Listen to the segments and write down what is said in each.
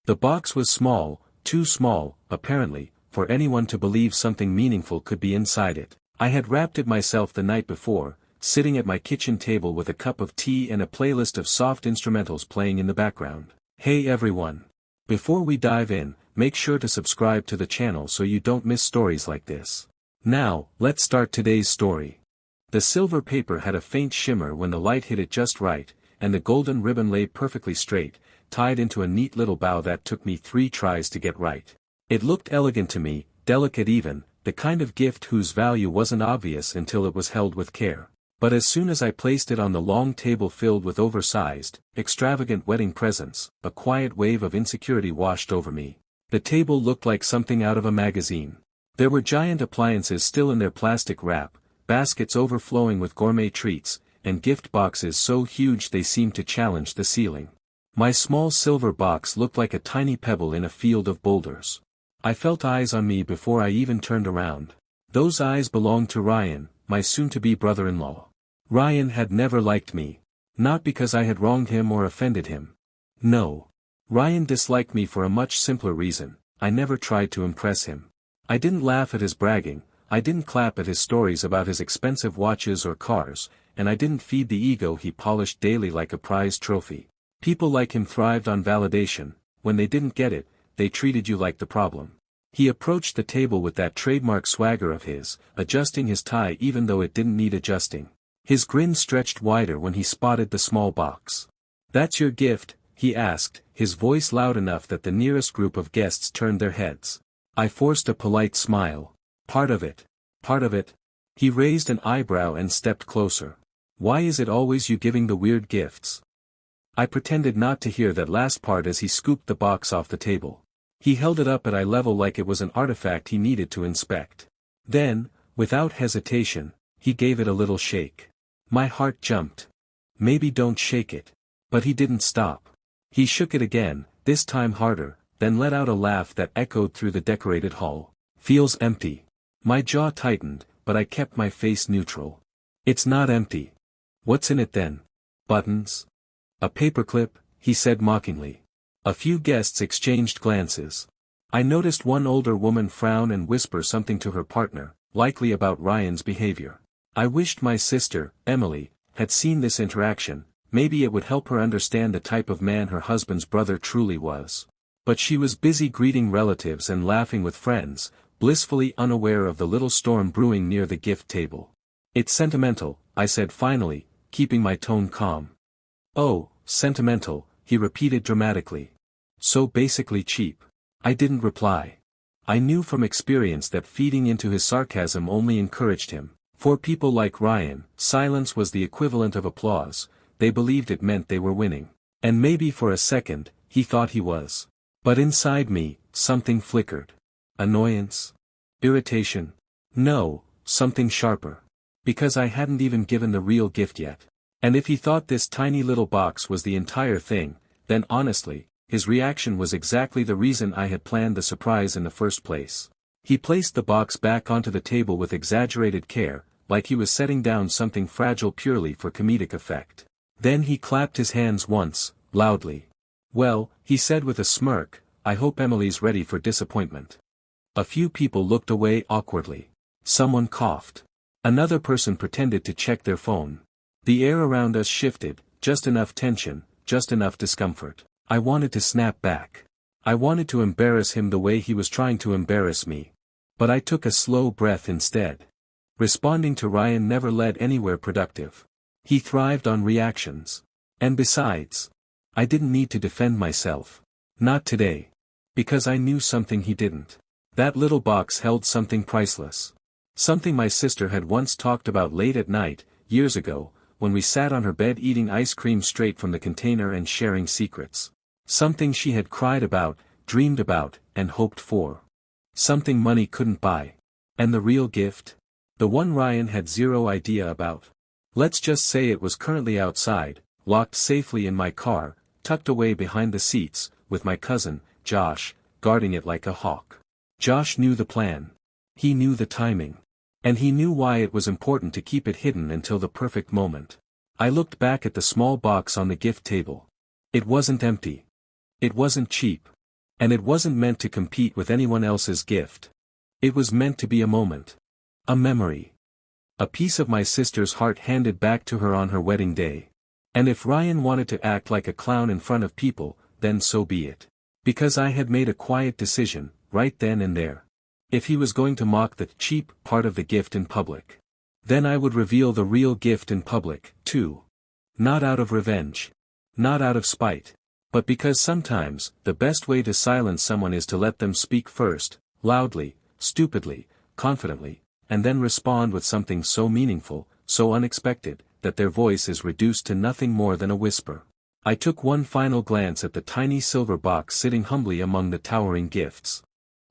The box was small, too small, apparently, for anyone to believe something meaningful could be inside it. I had wrapped it myself the night before, sitting at my kitchen table with a cup of tea and a playlist of soft instrumentals playing in the background. Hey everyone! Before we dive in, make sure to subscribe to the channel so you don't miss stories like this. Now, let's start today's story. The silver paper had a faint shimmer when the light hit it just right, and the golden ribbon lay perfectly straight, tied into a neat little bow that took me 3 tries to get right. It looked elegant to me, delicate even, the kind of gift whose value wasn't obvious until it was held with care. But as soon as I placed it on the long table filled with oversized, extravagant wedding presents, a quiet wave of insecurity washed over me. The table looked like something out of a magazine. There were giant appliances still in their plastic wrap, baskets overflowing with gourmet treats, and gift boxes so huge they seemed to challenge the ceiling. My small silver box looked like a tiny pebble in a field of boulders. I felt eyes on me before I even turned around. Those eyes belonged to Ryan, my soon-to-be brother-in-law. Ryan had never liked me. Not because I had wronged him or offended him. No. Ryan disliked me for a much simpler reason: I never tried to impress him. I didn't laugh at his bragging, I didn't clap at his stories about his expensive watches or cars, and I didn't feed the ego he polished daily like a prized trophy. People like him thrived on validation. When they didn't get it, they treated you like the problem. He approached the table with that trademark swagger of his, adjusting his tie even though it didn't need adjusting. His grin stretched wider when he spotted the small box. "That's your gift?" he asked, his voice loud enough that the nearest group of guests turned their heads. I forced a polite smile. "Part of it. Part of it." He raised an eyebrow and stepped closer. "Why is it always you giving the weird gifts?" I pretended not to hear that last part as he scooped the box off the table. He held it up at eye level like it was an artifact he needed to inspect. Then, without hesitation, he gave it a little shake. My heart jumped. Maybe don't shake it. But he didn't stop. He shook it again, this time harder, then let out a laugh that echoed through the decorated hall. "Feels empty." My jaw tightened, but I kept my face neutral. "It's not empty." "What's in it then?" "Buttons." "A paperclip," he said mockingly. A few guests exchanged glances. I noticed one older woman frown and whisper something to her partner, likely about Ryan's behavior. I wished my sister, Emily, had seen this interaction. Maybe it would help her understand the type of man her husband's brother truly was. But she was busy greeting relatives and laughing with friends, blissfully unaware of the little storm brewing near the gift table. "It's sentimental," I said finally, keeping my tone calm. "Oh, sentimental," he repeated dramatically. "So basically cheap." I didn't reply. I knew from experience that feeding into his sarcasm only encouraged him. For people like Ryan, silence was the equivalent of applause. They believed it meant they were winning. And maybe for a second, he thought he was. But inside me, something flickered. Annoyance? Irritation? No, something sharper. Because I hadn't even given the real gift yet. And if he thought this tiny little box was the entire thing, then honestly, his reaction was exactly the reason I had planned the surprise in the first place. He placed the box back onto the table with exaggerated care, like he was setting down something fragile purely for comedic effect. Then he clapped his hands once, loudly. "Well," he said with a smirk, "I hope Emily's ready for disappointment." A few people looked away awkwardly. Someone coughed. Another person pretended to check their phone. The air around us shifted, just enough tension, just enough discomfort. I wanted to snap back. I wanted to embarrass him the way he was trying to embarrass me. But I took a slow breath instead. Responding to Ryan never led anywhere productive. He thrived on reactions. And besides, I didn't need to defend myself. Not today. Because I knew something he didn't. That little box held something priceless. Something my sister had once talked about late at night, years ago, when we sat on her bed eating ice cream straight from the container and sharing secrets. Something she had cried about, dreamed about, and hoped for. Something money couldn't buy. And the real gift? The one Ryan had zero idea about. Let's just say it was currently outside, locked safely in my car, tucked away behind the seats, with my cousin, Josh, guarding it like a hawk. Josh knew the plan. He knew the timing. And he knew why it was important to keep it hidden until the perfect moment. I looked back at the small box on the gift table. It wasn't empty. It wasn't cheap. And it wasn't meant to compete with anyone else's gift. It was meant to be a moment. A memory. A piece of my sister's heart handed back to her on her wedding day. And if Ryan wanted to act like a clown in front of people, then so be it. Because I had made a quiet decision, right then and there. If he was going to mock the cheap part of the gift in public, then I would reveal the real gift in public, too. Not out of revenge. Not out of spite. But because sometimes, the best way to silence someone is to let them speak first, loudly, stupidly, confidently, and then respond with something so meaningful, so unexpected, that their voice is reduced to nothing more than a whisper. I took one final glance at the tiny silver box sitting humbly among the towering gifts.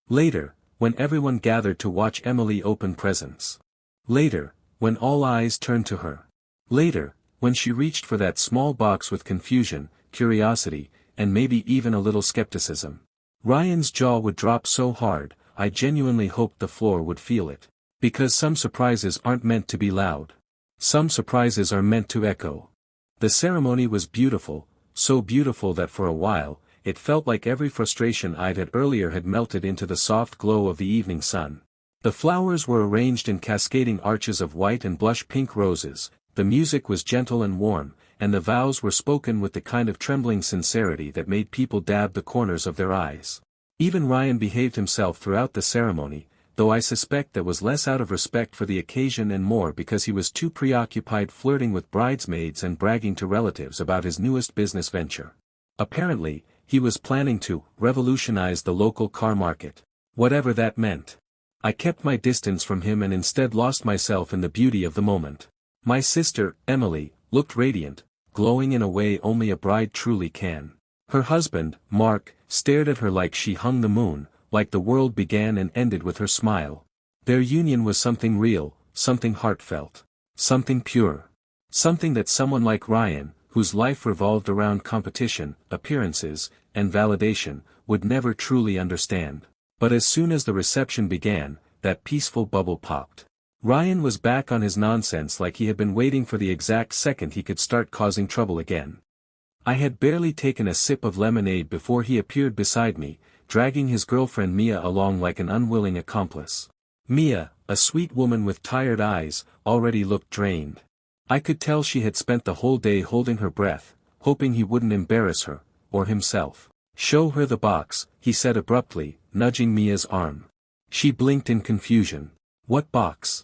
Later, when everyone gathered to watch Emily open presents. Later, when all eyes turned to her. Later, when she reached for that small box with confusion, curiosity, and maybe even a little skepticism. Ryan's jaw would drop so hard, I genuinely hoped the floor would feel it. Because some surprises aren't meant to be loud. Some surprises are meant to echo. The ceremony was beautiful, so beautiful that for a while, it felt like every frustration I'd had earlier had melted into the soft glow of the evening sun. The flowers were arranged in cascading arches of white and blush pink roses, the music was gentle and warm, and the vows were spoken with the kind of trembling sincerity that made people dab the corners of their eyes. Even Ryan behaved himself throughout the ceremony, though I suspect that was less out of respect for the occasion and more because he was too preoccupied flirting with bridesmaids and bragging to relatives about his newest business venture. Apparently, he was planning to revolutionize the local car market. Whatever that meant. I kept my distance from him and instead lost myself in the beauty of the moment. My sister, Emily, looked radiant, glowing in a way only a bride truly can. Her husband, Mark, stared at her like she hung the moon, like the world began and ended with her smile. Their union was something real, something heartfelt. Something pure. Something that someone like Ryan, whose life revolved around competition, appearances, and validation, would never truly understand. But as soon as the reception began, that peaceful bubble popped. Ryan was back on his nonsense like he had been waiting for the exact second he could start causing trouble again. I had barely taken a sip of lemonade before he appeared beside me, dragging his girlfriend Mia along like an unwilling accomplice. Mia, a sweet woman with tired eyes, already looked drained. I could tell she had spent the whole day holding her breath, hoping he wouldn't embarrass her, or himself. "Show her the box," he said abruptly, nudging Mia's arm. She blinked in confusion. "What box?"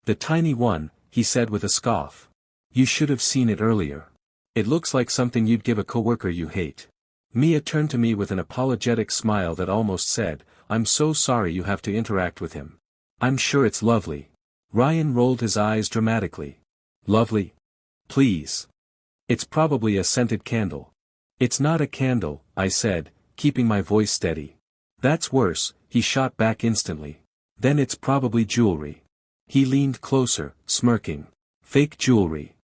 "The tiny one," he said with a scoff. "You should have seen it earlier. It looks like something you'd give a coworker you hate." Mia turned to me with an apologetic smile that almost said, "I'm so sorry you have to interact with him." "I'm sure it's lovely." Ryan rolled his eyes dramatically. "Lovely? Please. It's probably a scented candle." "It's not a candle," I said, keeping my voice steady. "That's worse," he shot back instantly. "Then it's probably jewelry." He leaned closer, smirking. "Fake jewelry."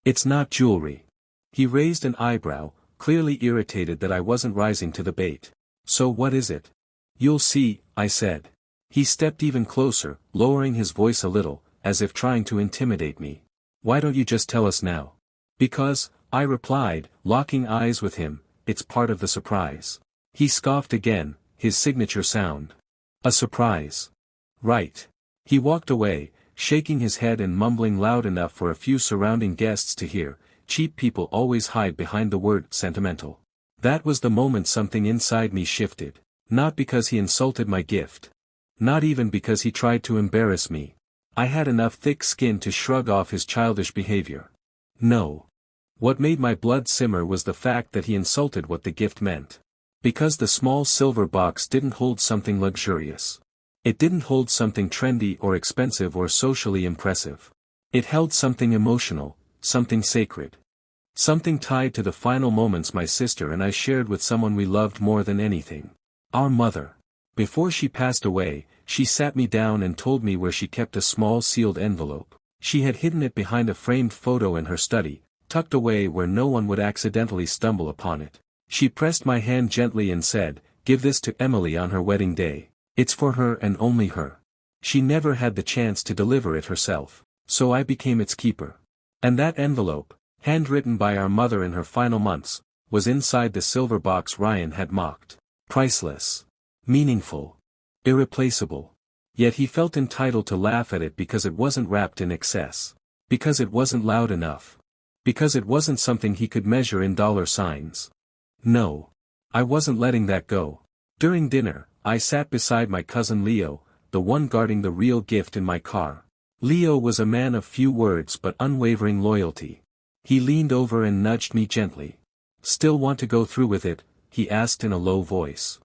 "It's not jewelry." He raised an eyebrow, clearly irritated that I wasn't rising to the bait. "So what is it?" "You'll see," I said. He stepped even closer, lowering his voice a little, as if trying to intimidate me. "Why don't you just tell us now?" "Because," I replied, locking eyes with him, "it's part of the surprise." He scoffed again, his signature sound. "A surprise. Right." He walked away, shaking his head and mumbling loud enough for a few surrounding guests to hear, "Cheap people always hide behind the word sentimental." That was the moment something inside me shifted. Not because he insulted my gift. Not even because he tried to embarrass me. I had enough thick skin to shrug off his childish behavior. No. What made my blood simmer was the fact that he insulted what the gift meant. Because the small silver box didn't hold something luxurious. It didn't hold something trendy or expensive or socially impressive. It held something emotional, something sacred. Something tied to the final moments my sister and I shared with someone we loved more than anything. Our mother. Before she passed away, she sat me down and told me where she kept a small sealed envelope. She had hidden it behind a framed photo in her study, tucked away where no one would accidentally stumble upon it. She pressed my hand gently and said, "Give this to Emily on her wedding day. It's for her and only her." She never had the chance to deliver it herself, so I became its keeper. And that envelope, handwritten by our mother in her final months, was inside the silver box Ryan had mocked. Priceless. Meaningful. Irreplaceable. Yet he felt entitled to laugh at it because it wasn't wrapped in excess. Because it wasn't loud enough. Because it wasn't something he could measure in dollar signs. No. I wasn't letting that go. During dinner, I sat beside my cousin Leo, the one guarding the real gift in my car. Leo was a man of few words but unwavering loyalty. He leaned over and nudged me gently. "Still want to go through with it?" he asked in a low voice.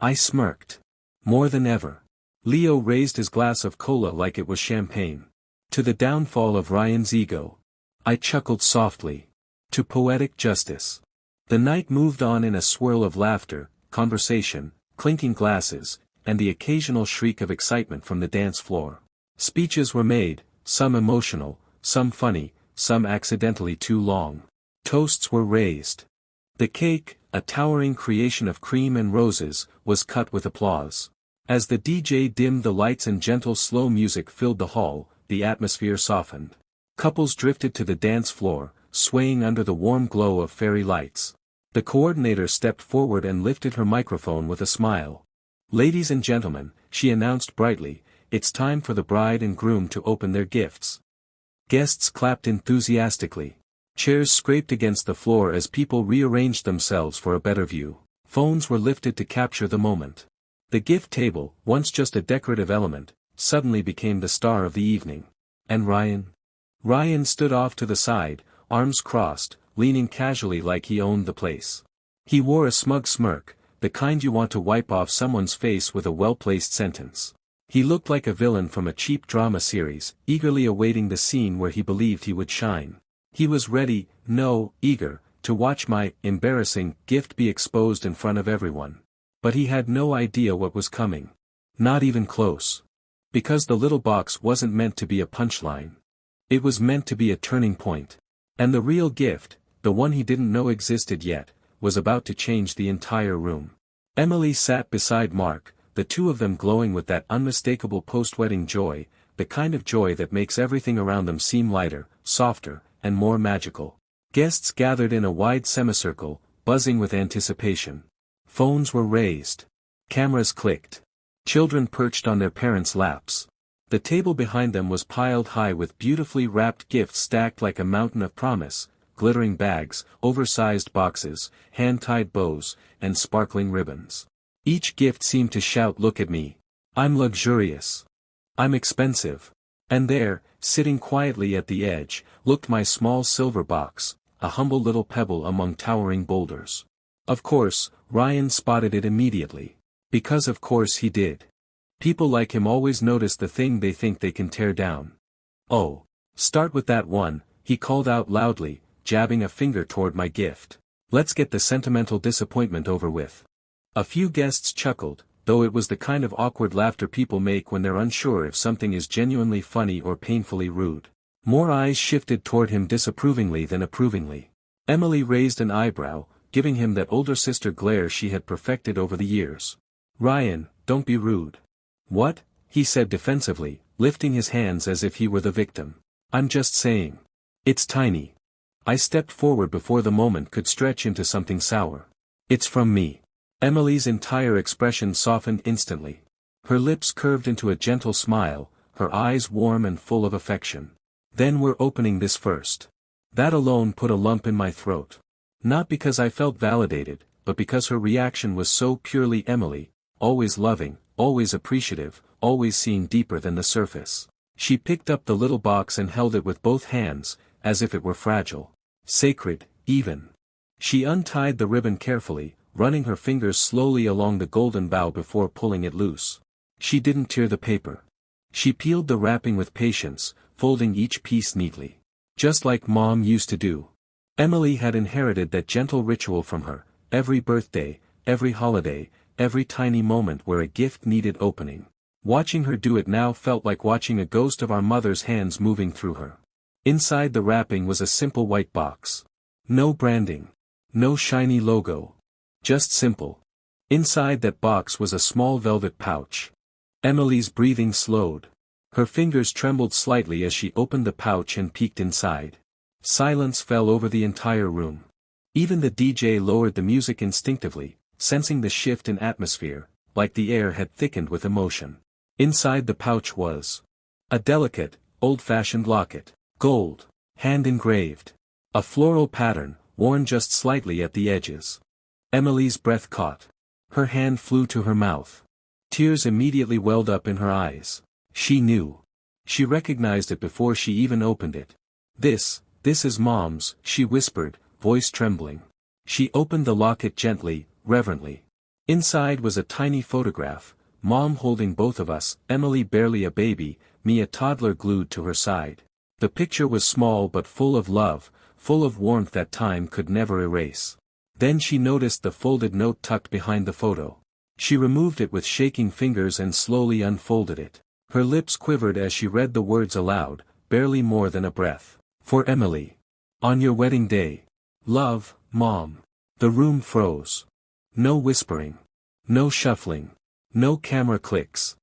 I smirked. More than ever. Leo raised his glass of cola like it was champagne. To the downfall of Ryan's ego. I chuckled softly. To poetic justice. The night moved on in a swirl of laughter, conversation, clinking glasses, and the occasional shriek of excitement from the dance floor. Speeches were made, some emotional, some funny, some accidentally too long. Toasts were raised. The cake, a towering creation of cream and roses, was cut with applause. As the DJ dimmed the lights and gentle slow music filled the hall, the atmosphere softened. Couples drifted to the dance floor, swaying under the warm glow of fairy lights. The coordinator stepped forward and lifted her microphone with a smile. "Ladies and gentlemen," she announced brightly, "it's time for the bride and groom to open their gifts." Guests clapped enthusiastically. Chairs scraped against the floor as people rearranged themselves for a better view. Phones were lifted to capture the moment. The gift table, once just a decorative element, suddenly became the star of the evening. And Ryan? Ryan stood off to the side, arms crossed, leaning casually like he owned the place. He wore a smug smirk, the kind you want to wipe off someone's face with a well-placed sentence. He looked like a villain from a cheap drama series, eagerly awaiting the scene where he believed he would shine. He was ready, eager, to watch my embarrassing gift be exposed in front of everyone. But he had no idea what was coming. Not even close. Because the little box wasn't meant to be a punchline. It was meant to be a turning point. And the real gift, the one he didn't know existed yet, was about to change the entire room. Emily sat beside Mark, the two of them glowing with that unmistakable post-wedding joy, the kind of joy that makes everything around them seem lighter, softer, and more magical. Guests gathered in a wide semicircle, buzzing with anticipation. Phones were raised. Cameras clicked. Children perched on their parents' laps. The table behind them was piled high with beautifully wrapped gifts stacked like a mountain of promise, glittering bags, oversized boxes, hand-tied bows, and sparkling ribbons. Each gift seemed to shout, "Look at me. I'm luxurious. I'm expensive." And there, sitting quietly at the edge, looked my small silver box, a humble little pebble among towering boulders. Of course, Ryan spotted it immediately. Because of course he did. People like him always notice the thing they think they can tear down. "Oh, start with that one," he called out loudly, jabbing a finger toward my gift. "Let's get the sentimental disappointment over with." A few guests chuckled, though it was the kind of awkward laughter people make when they're unsure if something is genuinely funny or painfully rude. More eyes shifted toward him disapprovingly than approvingly. Emily raised an eyebrow, giving him that older sister glare she had perfected over the years. "Ryan, don't be rude." "What?" he said defensively, lifting his hands as if he were the victim. "I'm just saying. It's tiny." I stepped forward before the moment could stretch into something sour. "It's from me." Emily's entire expression softened instantly. Her lips curved into a gentle smile, her eyes warm and full of affection. "Then we're opening this first." That alone put a lump in my throat. Not because I felt validated, but because her reaction was so purely Emily, always loving, always appreciative, always seeing deeper than the surface. She picked up the little box and held it with both hands, as if it were fragile. Sacred, even. She untied the ribbon carefully, running her fingers slowly along the golden bow before pulling it loose. She didn't tear the paper. She peeled the wrapping with patience, folding each piece neatly. Just like Mom used to do. Emily had inherited that gentle ritual from her, every birthday, every holiday, every tiny moment where a gift needed opening. Watching her do it now felt like watching a ghost of our mother's hands moving through her. Inside the wrapping was a simple white box. No branding. No shiny logo. Just simple. Inside that box was a small velvet pouch. Emily's breathing slowed. Her fingers trembled slightly as she opened the pouch and peeked inside. Silence fell over the entire room. Even the DJ lowered the music instinctively, sensing the shift in atmosphere, like the air had thickened with emotion. Inside the pouch was a delicate, old-fashioned locket, gold, hand-engraved. A floral pattern, worn just slightly at the edges. Emily's breath caught. Her hand flew to her mouth. Tears immediately welled up in her eyes. She knew. She recognized it before she even opened it. This is Mom's," she whispered, voice trembling. She opened the locket gently, reverently. Inside was a tiny photograph, Mom holding both of us, Emily barely a baby, me a toddler glued to her side. The picture was small but full of love, full of warmth that time could never erase. Then she noticed the folded note tucked behind the photo. She removed it with shaking fingers and slowly unfolded it. Her lips quivered as she read the words aloud, barely more than a breath. "For Emily. On your wedding day. Love, Mom." The room froze. No whispering. No shuffling. No camera clicks.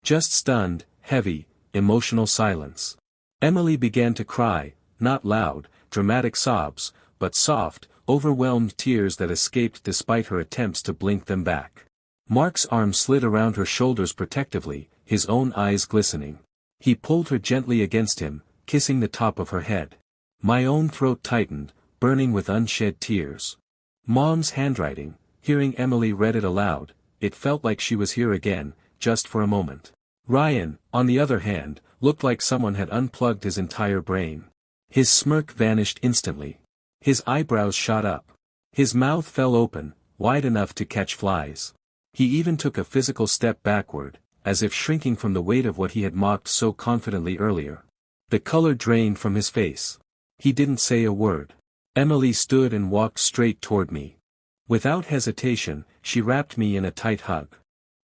Just stunned, heavy, emotional silence. Emily began to cry, not loud, dramatic sobs, but soft, overwhelmed tears that escaped despite her attempts to blink them back. Mark's arm slid around her shoulders protectively, his own eyes glistening. He pulled her gently against him, kissing the top of her head. My own throat tightened, burning with unshed tears. Mom's handwriting, hearing Emily read it aloud, it felt like she was here again, just for a moment. Ryan, on the other hand, looked like someone had unplugged his entire brain. His smirk vanished instantly. His eyebrows shot up. His mouth fell open, wide enough to catch flies. He even took a physical step backward, as if shrinking from the weight of what he had mocked so confidently earlier. The color drained from his face. He didn't say a word. Emily stood and walked straight toward me. Without hesitation, she wrapped me in a tight hug.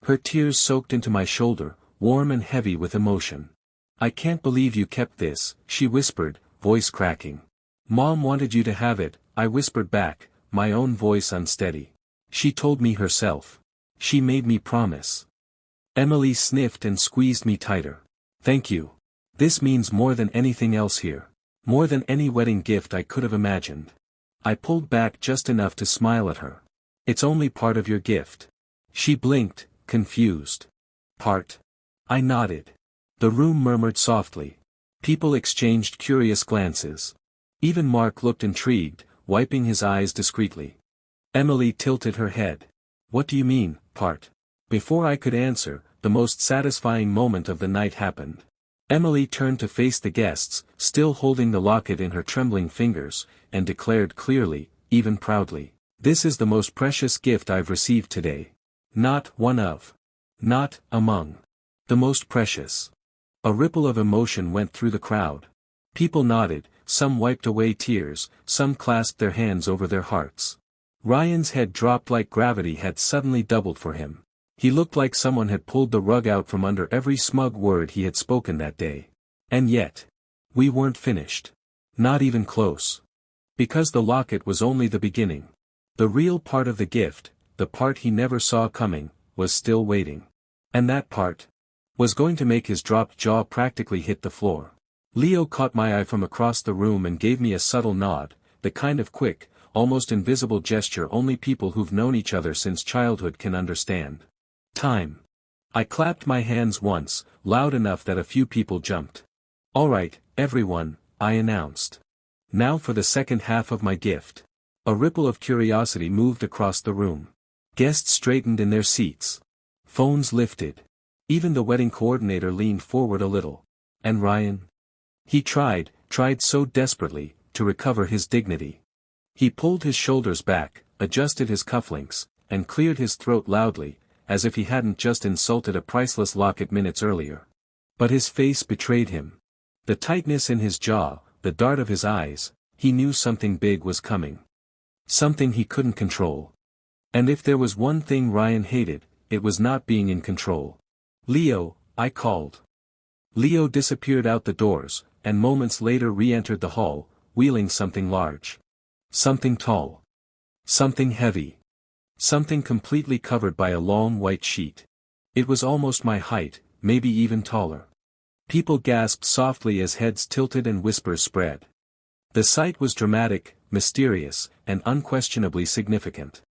Her tears soaked into my shoulder, warm and heavy with emotion. "I can't believe you kept this," she whispered, voice cracking. "Mom wanted you to have it," I whispered back, my own voice unsteady. "She told me herself. She made me promise." Emily sniffed and squeezed me tighter. "Thank you. This means more than anything else here. More than any wedding gift I could have imagined." I pulled back just enough to smile at her. "It's only part of your gift." She blinked, confused. "Part?" I nodded. The room murmured softly. People exchanged curious glances. Even Mark looked intrigued, wiping his eyes discreetly. Emily tilted her head. "What do you mean, part?" Before I could answer, the most satisfying moment of the night happened. Emily turned to face the guests, still holding the locket in her trembling fingers, and declared clearly, even proudly, "This is the most precious gift I've received today. Not one of. Not among. The most precious." A ripple of emotion went through the crowd. People nodded, some wiped away tears, some clasped their hands over their hearts. Ryan's head dropped like gravity had suddenly doubled for him. He looked like someone had pulled the rug out from under every smug word he had spoken that day. And yet, we weren't finished. Not even close. Because the locket was only the beginning. The real part of the gift, the part he never saw coming, was still waiting. And that part was going to make his dropped jaw practically hit the floor. Leo caught my eye from across the room and gave me a subtle nod, the kind of quick, almost invisible gesture only people who've known each other since childhood can understand. "Time." I clapped my hands once, loud enough that a few people jumped. "All right, everyone," I announced. "Now for the second half of my gift." A ripple of curiosity moved across the room. Guests straightened in their seats. Phones lifted. Even the wedding coordinator leaned forward a little. "And Ryan?" He tried so desperately, to recover his dignity. He pulled his shoulders back, adjusted his cufflinks, and cleared his throat loudly, as if he hadn't just insulted a priceless locket minutes earlier. But his face betrayed him. The tightness in his jaw, the dart of his eyes, he knew something big was coming. Something he couldn't control. And if there was one thing Ryan hated, it was not being in control. "Leo," I called. Leo disappeared out the doors, and moments later re-entered the hall, wheeling something large. Something tall. Something heavy. Something completely covered by a long white sheet. It was almost my height, maybe even taller. People gasped softly as heads tilted and whispers spread. The sight was dramatic, mysterious, and unquestionably significant.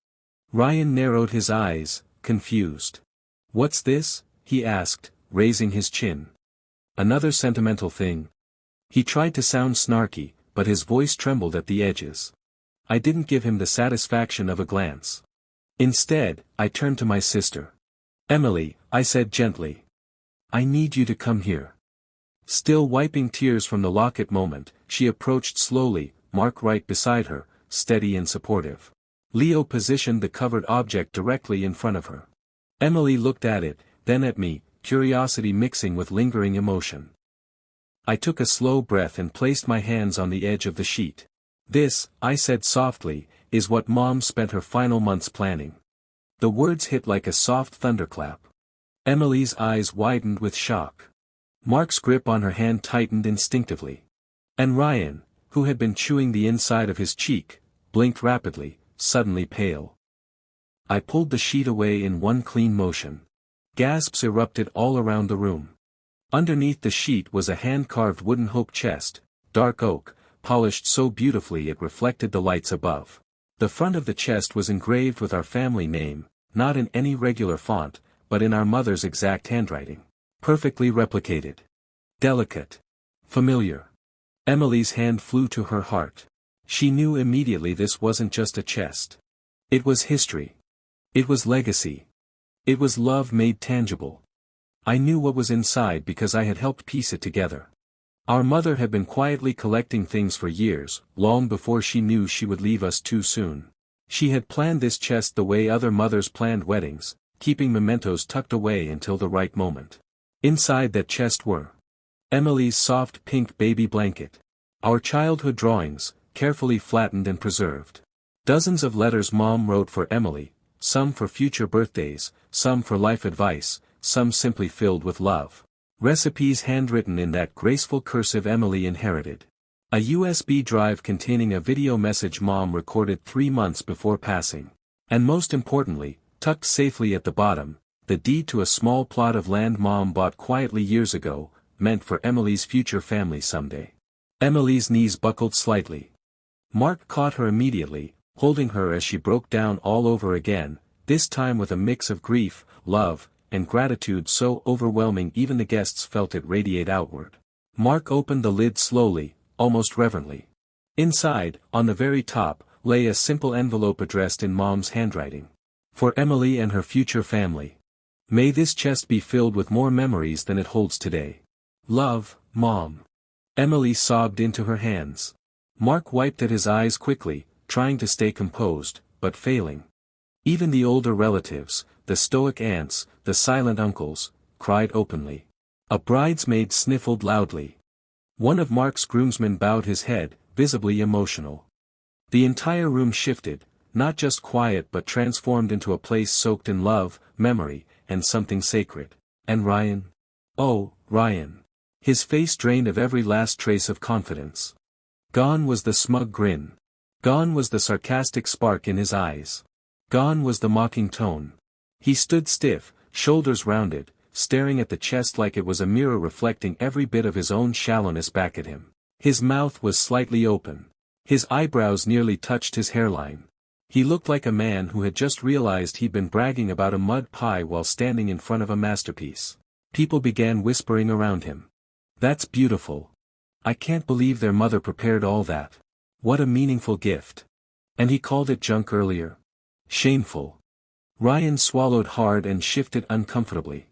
Ryan narrowed his eyes, confused. "What's this?" he asked, raising his chin. "Another sentimental thing?" He tried to sound snarky, but his voice trembled at the edges. I didn't give him the satisfaction of a glance. Instead, I turned to my sister. "Emily," I said gently. "I need you to come here." Still wiping tears from the locket moment, she approached slowly, Mark right beside her, steady and supportive. Leo positioned the covered object directly in front of her. Emily looked at it, then at me, curiosity mixing with lingering emotion. I took a slow breath and placed my hands on the edge of the sheet. "This," I said softly, "is what Mom spent her final months planning." The words hit like a soft thunderclap. Emily's eyes widened with shock. Mark's grip on her hand tightened instinctively. And Ryan, who had been chewing the inside of his cheek, blinked rapidly, suddenly pale. I pulled the sheet away in one clean motion. Gasps erupted all around the room. Underneath the sheet was a hand-carved wooden oak chest, dark oak, polished so beautifully it reflected the lights above. The front of the chest was engraved with our family name, not in any regular font, but in our mother's exact handwriting. Perfectly replicated. Delicate. Familiar. Emily's hand flew to her heart. She knew immediately this wasn't just a chest. It was history. It was legacy. It was love made tangible. I knew what was inside because I had helped piece it together. Our mother had been quietly collecting things for years, long before she knew she would leave us too soon. She had planned this chest the way other mothers planned weddings, keeping mementos tucked away until the right moment. Inside that chest were Emily's soft pink baby blanket, our childhood drawings, carefully flattened and preserved. Dozens of letters Mom wrote for Emily, some for future birthdays, some for life advice, some simply filled with love. Recipes handwritten in that graceful cursive Emily inherited. A USB drive containing a video message Mom recorded 3 months before passing. And most importantly, tucked safely at the bottom, the deed to a small plot of land Mom bought quietly years ago, meant for Emily's future family someday. Emily's knees buckled slightly. Mark caught her immediately, holding her as she broke down all over again, this time with a mix of grief, love, and gratitude so overwhelming even the guests felt it radiate outward. Mark opened the lid slowly, almost reverently. Inside, on the very top, lay a simple envelope addressed in Mom's handwriting. For Emily and her future family. May this chest be filled with more memories than it holds today. Love, Mom. Emily sobbed into her hands. Mark wiped at his eyes quickly, trying to stay composed, but failing. Even the older relatives, the stoic aunts, the silent uncles, cried openly. A bridesmaid sniffled loudly. One of Mark's groomsmen bowed his head, visibly emotional. The entire room shifted, not just quiet but transformed into a place soaked in love, memory, and something sacred. And Ryan? Oh, Ryan. His face drained of every last trace of confidence. Gone was the smug grin. Gone was the sarcastic spark in his eyes. Gone was the mocking tone. He stood stiff, shoulders rounded, staring at the chest like it was a mirror reflecting every bit of his own shallowness back at him. His mouth was slightly open. His eyebrows nearly touched his hairline. He looked like a man who had just realized he'd been bragging about a mud pie while standing in front of a masterpiece. People began whispering around him. "That's beautiful. I can't believe their mother prepared all that. What a meaningful gift. And he called it junk earlier. Shameful." Ryan swallowed hard and shifted uncomfortably.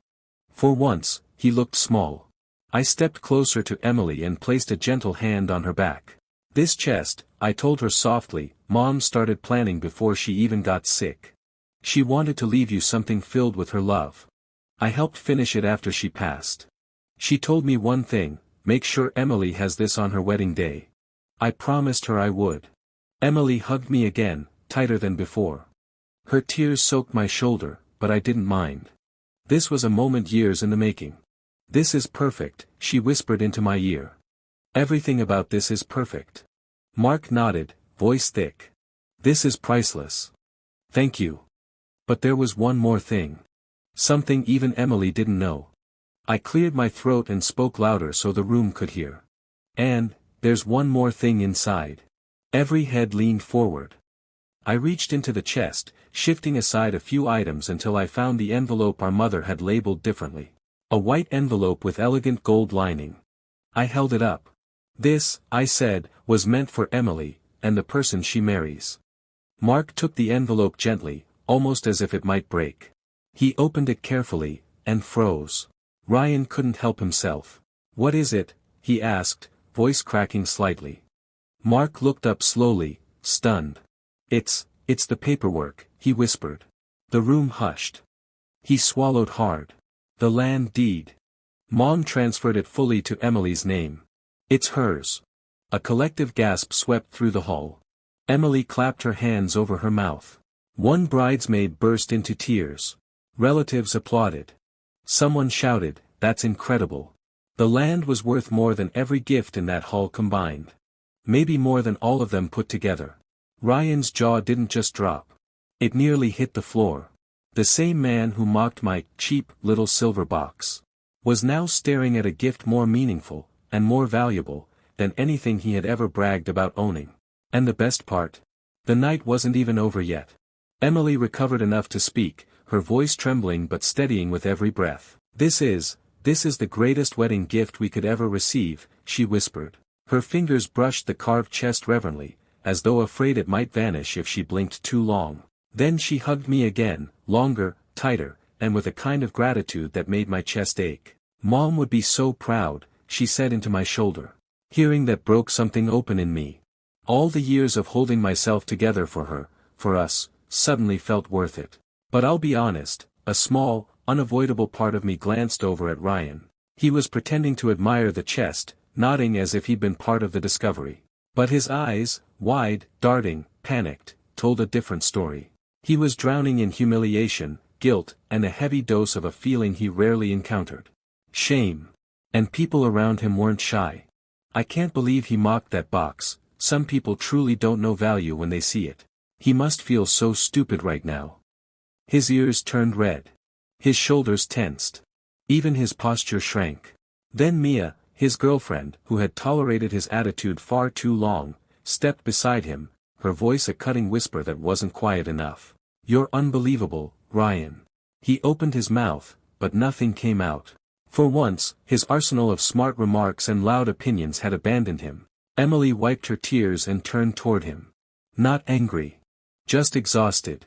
For once, he looked small. I stepped closer to Emily and placed a gentle hand on her back. "This chest," I told her softly, "Mom started planning before she even got sick. She wanted to leave you something filled with her love. I helped finish it after she passed. She told me one thing, make sure Emily has this on her wedding day. I promised her I would." Emily hugged me again, tighter than before. Her tears soaked my shoulder, but I didn't mind. This was a moment years in the making. "This is perfect," she whispered into my ear. "Everything about this is perfect." Mark nodded, voice thick. "This is priceless." "Thank you." But there was one more thing. Something even Emily didn't know. I cleared my throat and spoke louder so the room could hear. "And, there's one more thing inside." Every head leaned forward. I reached into the chest, shifting aside a few items until I found the envelope our mother had labeled differently. A white envelope with elegant gold lining. I held it up. This, I said, was meant for Emily, and the person she marries. Mark took the envelope gently, almost as if it might break. He opened it carefully, and froze. Ryan couldn't help himself. "What is it?" he asked, voice cracking slightly. Mark looked up slowly, stunned. It's the paperwork," he whispered. The room hushed. He swallowed hard. "The land deed. Mom transferred it fully to Emily's name. It's hers." A collective gasp swept through the hall. Emily clapped her hands over her mouth. One bridesmaid burst into tears. Relatives applauded. Someone shouted, "That's incredible. The land was worth more than every gift in that hall combined. Maybe more than all of them put together." Ryan's jaw didn't just drop. It nearly hit the floor. The same man who mocked my cheap little silver box was now staring at a gift more meaningful, and more valuable, than anything he had ever bragged about owning. And the best part? The night wasn't even over yet. Emily recovered enough to speak, her voice trembling but steadying with every breath. This is the greatest wedding gift we could ever receive," she whispered. Her fingers brushed the carved chest reverently, as though afraid it might vanish if she blinked too long. Then she hugged me again, longer, tighter, and with a kind of gratitude that made my chest ache. "Mom would be so proud," she said into my shoulder. Hearing that broke something open in me. All the years of holding myself together for her, for us, suddenly felt worth it. But I'll be honest, a small, unavoidable part of me glanced over at Ryan. He was pretending to admire the chest, nodding as if he'd been part of the discovery. But his eyes, wide, darting, panicked, told a different story. He was drowning in humiliation, guilt, and a heavy dose of a feeling he rarely encountered. Shame. And people around him weren't shy. "I can't believe he mocked that box. Some people truly don't know value when they see it. He must feel so stupid right now." His ears turned red. His shoulders tensed. Even his posture shrank. Then Mia, his girlfriend, who had tolerated his attitude far too long, stepped beside him, her voice a cutting whisper that wasn't quiet enough. "You're unbelievable, Ryan." He opened his mouth, but nothing came out. For once, his arsenal of smart remarks and loud opinions had abandoned him. Emily wiped her tears and turned toward him. Not angry. Just exhausted.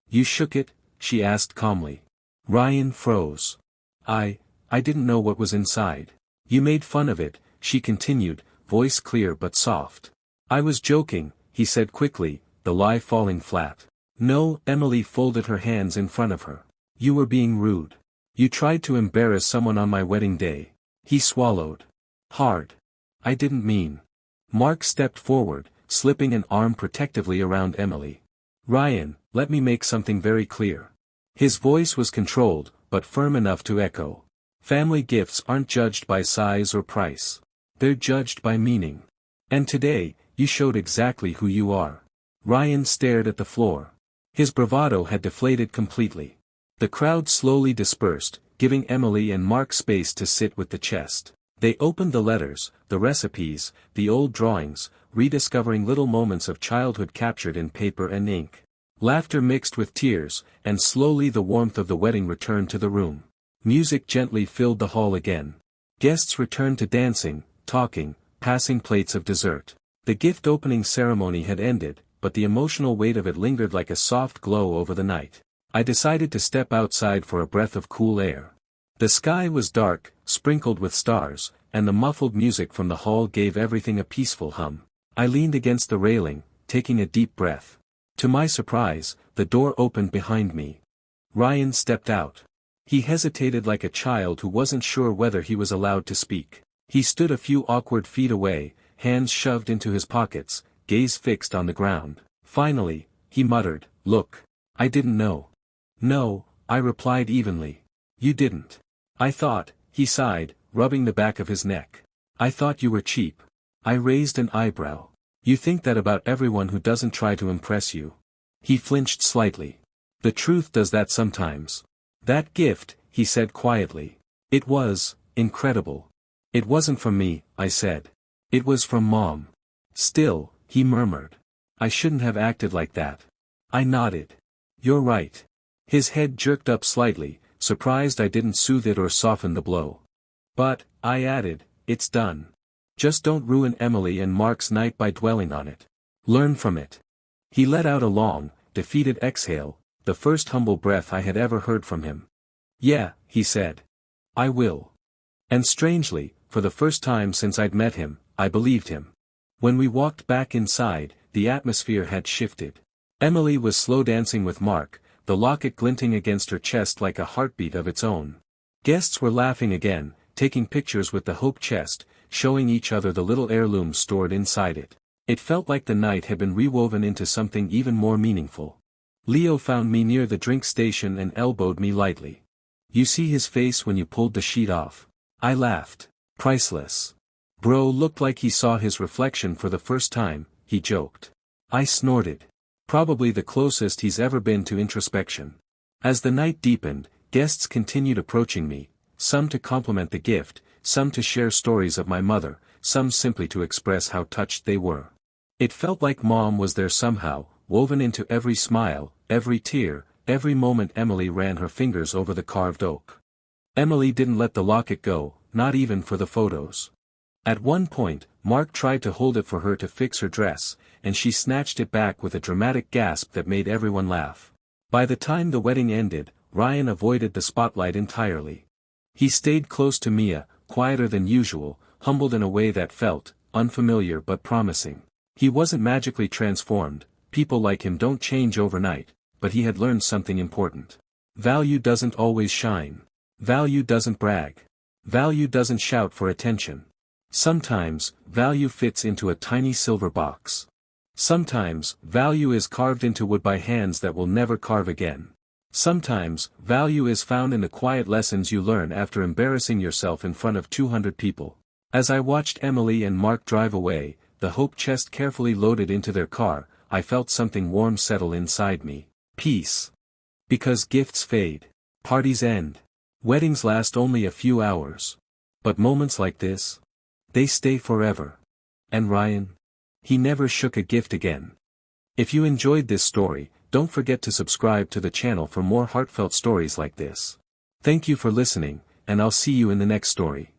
"You shook it?" she asked calmly. Ryan froze. I didn't know what was inside." "You made fun of it," she continued, voice clear but soft. "I was joking," he said quickly, the lie falling flat. "No," Emily folded her hands in front of her. "You were being rude. You tried to embarrass someone on my wedding day." He swallowed. Hard. "I didn't mean." Mark stepped forward, slipping an arm protectively around Emily. "Ryan, let me make something very clear." His voice was controlled, but firm enough to echo. "Family gifts aren't judged by size or price. They're judged by meaning. And today, you showed exactly who you are." Ryan stared at the floor. His bravado had deflated completely. The crowd slowly dispersed, giving Emily and Mark space to sit with the chest. They opened the letters, the recipes, the old drawings, rediscovering little moments of childhood captured in paper and ink. Laughter mixed with tears, and slowly the warmth of the wedding returned to the room. Music gently filled the hall again. Guests returned to dancing, talking, passing plates of dessert. The gift-opening ceremony had ended, but the emotional weight of it lingered like a soft glow over the night. I decided to step outside for a breath of cool air. The sky was dark, sprinkled with stars, and the muffled music from the hall gave everything a peaceful hum. I leaned against the railing, taking a deep breath. To my surprise, the door opened behind me. Ryan stepped out. He hesitated like a child who wasn't sure whether he was allowed to speak. He stood a few awkward feet away, hands shoved into his pockets, gaze fixed on the ground. Finally, he muttered, "Look. I didn't know." "No," I replied evenly. "You didn't." "I thought," he sighed, rubbing the back of his neck. "I thought you were cheap." I raised an eyebrow. "You think that about everyone who doesn't try to impress you." He flinched slightly. "The truth does that sometimes." "That gift," he said quietly. "It was incredible." "It wasn't from me," I said. "It was from Mom." "Still," he murmured. "I shouldn't have acted like that." I nodded. You're right. His head jerked up slightly, surprised I didn't soothe it or soften the blow. But, I added, it's done. Just don't ruin Emily and Mark's night by dwelling on it. Learn from it. He let out a long, defeated exhale, the first humble breath I had ever heard from him. Yeah, he said. I will. And strangely, for the first time since I'd met him, I believed him. When we walked back inside, the atmosphere had shifted. Emily was slow dancing with Mark, the locket glinting against her chest like a heartbeat of its own. Guests were laughing again, taking pictures with the hope chest, showing each other the little heirlooms stored inside it. It felt like the night had been rewoven into something even more meaningful. Leo found me near the drink station and elbowed me lightly. You see his face when you pulled the sheet off? I laughed. Priceless. Bro looked like he saw his reflection for the first time, he joked. I snorted. Probably the closest he's ever been to introspection. As the night deepened, guests continued approaching me, some to compliment the gift, some to share stories of my mother, some simply to express how touched they were. It felt like Mom was there somehow, woven into every smile, every tear, every moment Emily ran her fingers over the carved oak. Emily didn't let the locket go, not even for the photos. At one point, Mark tried to hold it for her to fix her dress, and she snatched it back with a dramatic gasp that made everyone laugh. By the time the wedding ended, Ryan avoided the spotlight entirely. He stayed close to Mia, quieter than usual, humbled in a way that felt unfamiliar but promising. He wasn't magically transformed, people like him don't change overnight, but he had learned something important. Value doesn't always shine. Value doesn't brag. Value doesn't shout for attention. Sometimes, value fits into a tiny silver box. Sometimes, value is carved into wood by hands that will never carve again. Sometimes, value is found in the quiet lessons you learn after embarrassing yourself in front of 200 people. As I watched Emily and Mark drive away, the hope chest carefully loaded into their car, I felt something warm settle inside me. Peace. Because gifts fade. Parties end. Weddings last only a few hours. But moments like this? They stay forever. And Ryan? He never shook a gift again. If you enjoyed this story, don't forget to subscribe to the channel for more heartfelt stories like this. Thank you for listening, and I'll see you in the next story.